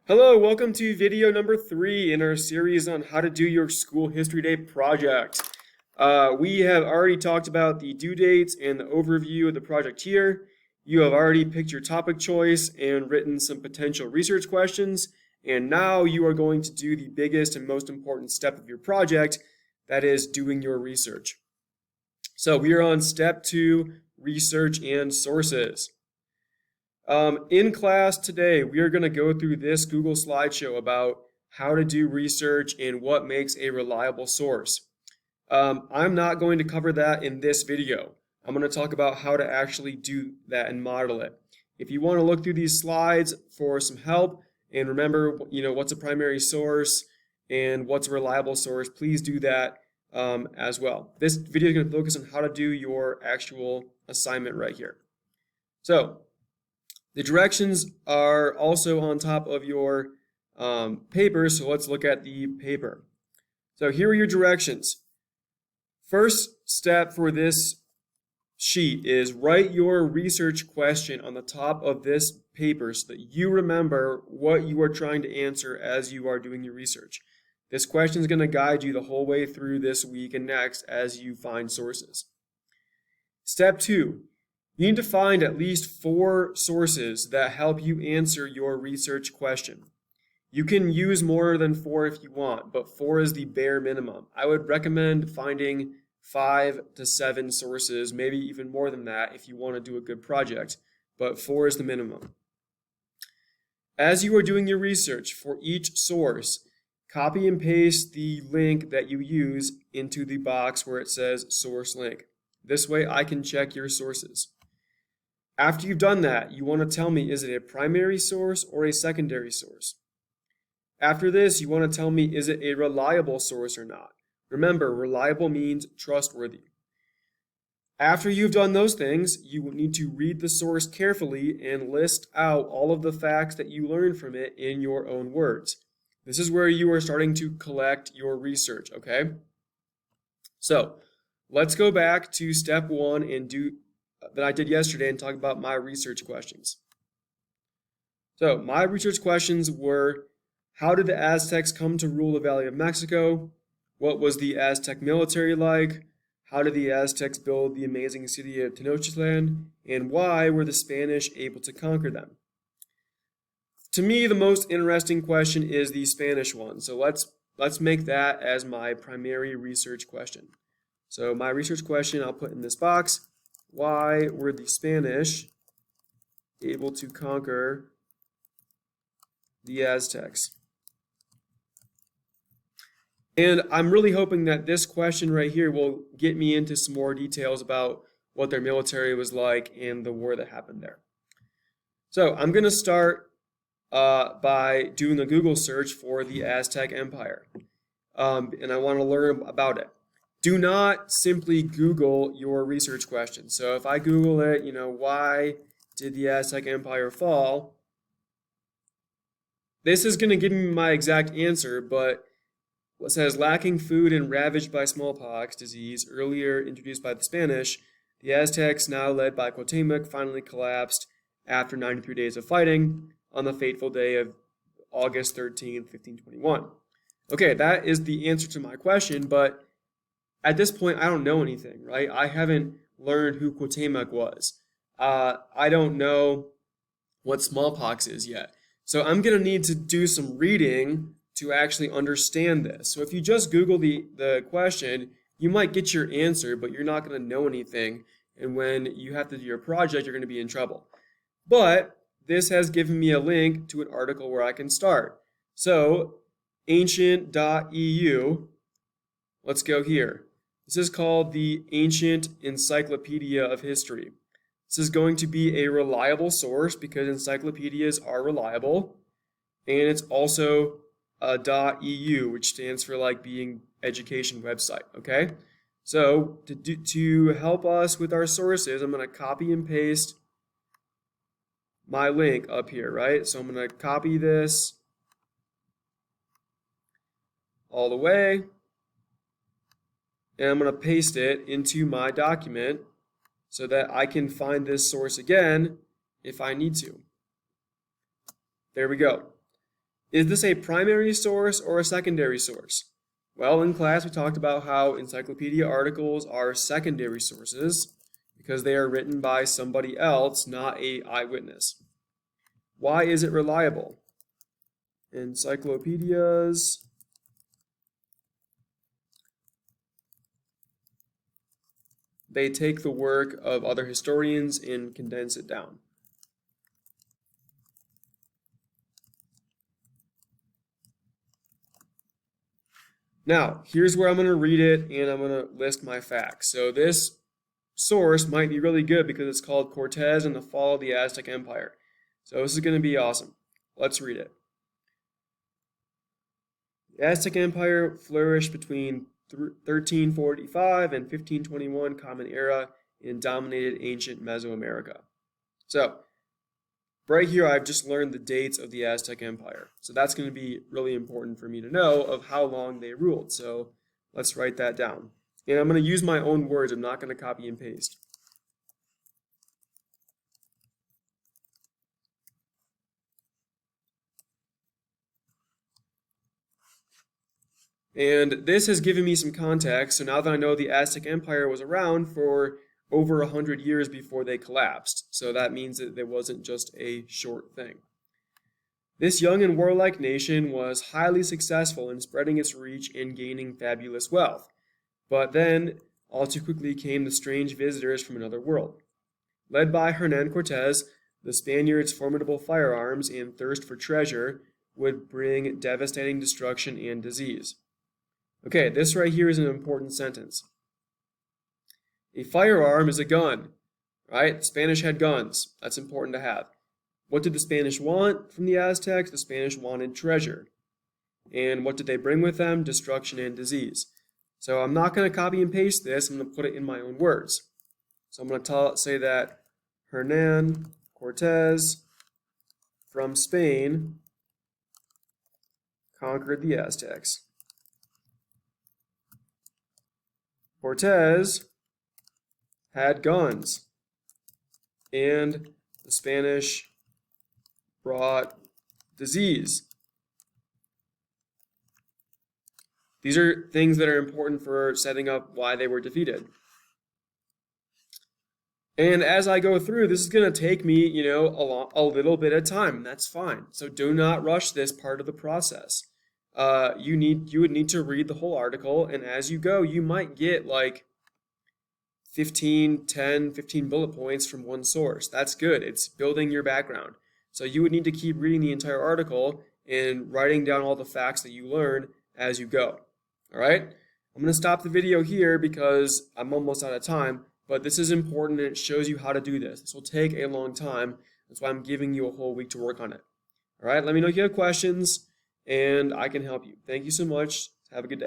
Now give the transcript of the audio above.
Hello, welcome to video number 3 in our series on how to do your school history day project. We have already talked about the due dates and the overview of the project here. You have already picked your topic choice and written some potential research questions. And now you are going to do the biggest and most important step of your project, that is doing your research. So we are on step 2, research and sources. In class today, we are going to go through this Google slideshow about how to do research and what makes a reliable source. I'm not going to cover that in this video. I'm going to talk about how to actually do that and model it. If you want to look through these slides for some help and remember, what's a primary source and what's a reliable source, please do that as well. This video is going to focus on how to do your actual assignment right here. So, the directions are also on top of your paper, so let's look at the paper. So here are your directions. First step for this sheet is write your research question on the top of this paper so that you remember what you are trying to answer as you are doing your research. This question is going to guide you the whole way through this week and next as you find sources. Step 2. You need to find at least 4 sources that help you answer your research question. You can use more than 4 if you want, but 4 is the bare minimum. I would recommend finding 5 to 7 sources, maybe even more than that if you want to do a good project, but 4 is the minimum. As you are doing your research for each source, copy and paste the link that you use into the box where it says source link. This way I can check your sources. After you've done that, you want to tell me, is it a primary source or a secondary source? After this, you want to tell me, is it a reliable source or not? Remember, reliable means trustworthy. After you've done those things, you need to read the source carefully and list out all of the facts that you learned from it in your own words. This is where you are starting to collect your research, okay? So, let's go back to step 1 and do that I did yesterday and talk about my research questions. So my research questions were, how did the Aztecs come to rule the Valley of Mexico? What was the Aztec military like? How did the Aztecs build the amazing city of Tenochtitlan? And why were the Spanish able to conquer them? To me, the most interesting question is the Spanish one. So let's make that as my primary research question. So my research question I'll put in this box. Why were the Spanish able to conquer the Aztecs? And I'm really hoping that this question right here will get me into some more details about what their military was like and the war that happened there. So I'm going to start by doing a Google search for the Aztec Empire. And I want to learn about it. Do not simply Google your research question. So if I Google it, why did the Aztec Empire fall? This is going to give me my exact answer, but it says lacking food and ravaged by smallpox disease, earlier introduced by the Spanish, the Aztecs, now led by Cuauhtemoc, finally collapsed after 93 days of fighting on the fateful day of August 13, 1521. Okay, that is the answer to my question, but at this point, I don't know anything, right? I haven't learned who Cuauhtemoc was. I don't know what smallpox is yet. So I'm going to need to do some reading to actually understand this. So if you just Google the question, you might get your answer, but you're not going to know anything. And when you have to do your project, you're going to be in trouble. But this has given me a link to an article where I can start. So ancient.eu, let's go here. This is called the Ancient Encyclopedia of History. This is going to be a reliable source because encyclopedias are reliable. And it's also a .eu, which stands for like being education website, okay? So to help us with our sources, I'm going to copy and paste my link up here, right? So I'm going to copy this all the way. And I'm going to paste it into my document so that I can find this source again if I need to. There we go. Is this a primary source or a secondary source? Well, in class we talked about how encyclopedia articles are secondary sources because they are written by somebody else, not an eyewitness. Why is it reliable? Encyclopedias they take the work of other historians and condense it down. Now, here's where I'm going to read it and I'm going to list my facts. So this source might be really good because it's called Cortez and the Fall of the Aztec Empire. So this is going to be awesome. Let's read it. The Aztec Empire flourished between 1345 and 1521 Common Era and dominated ancient Mesoamerica. So, right here I've just learned the dates of the Aztec Empire. So that's going to be really important for me to know of how long they ruled. So let's write that down. And I'm going to use my own words. I'm not going to copy and paste. And this has given me some context. So now that I know the Aztec Empire was around for over 100 years before they collapsed. So that means that it wasn't just a short thing. This young and warlike nation was highly successful in spreading its reach and gaining fabulous wealth. But then, all too quickly came the strange visitors from another world. Led by Hernan Cortez, the Spaniards' formidable firearms and thirst for treasure would bring devastating destruction and disease. Okay, this right here is an important sentence. A firearm is a gun, right? The Spanish had guns. That's important to have. What did the Spanish want from the Aztecs? The Spanish wanted treasure. And what did they bring with them? Destruction and disease. So I'm not going to copy and paste this. I'm going to put it in my own words. So I'm going to say that Hernan Cortez from Spain conquered the Aztecs. Cortez had guns, and the Spanish brought disease. These are things that are important for setting up why they were defeated. And as I go through, this is going to take me, a little bit of time. That's fine. So do not rush this part of the process. You would need to read the whole article, and as you go, you might get like 15 bullet points from one source. That's good. It's building your background. So you would need to keep reading the entire article and writing down all the facts that you learn as you go. All right? I'm going to stop the video here because I'm almost out of time, but this is important and it shows you how to do this. This will take a long time. That's why I'm giving you a whole week to work on it. All right? Let me know if you have questions and I can help you. Thank you so much. Have a good day.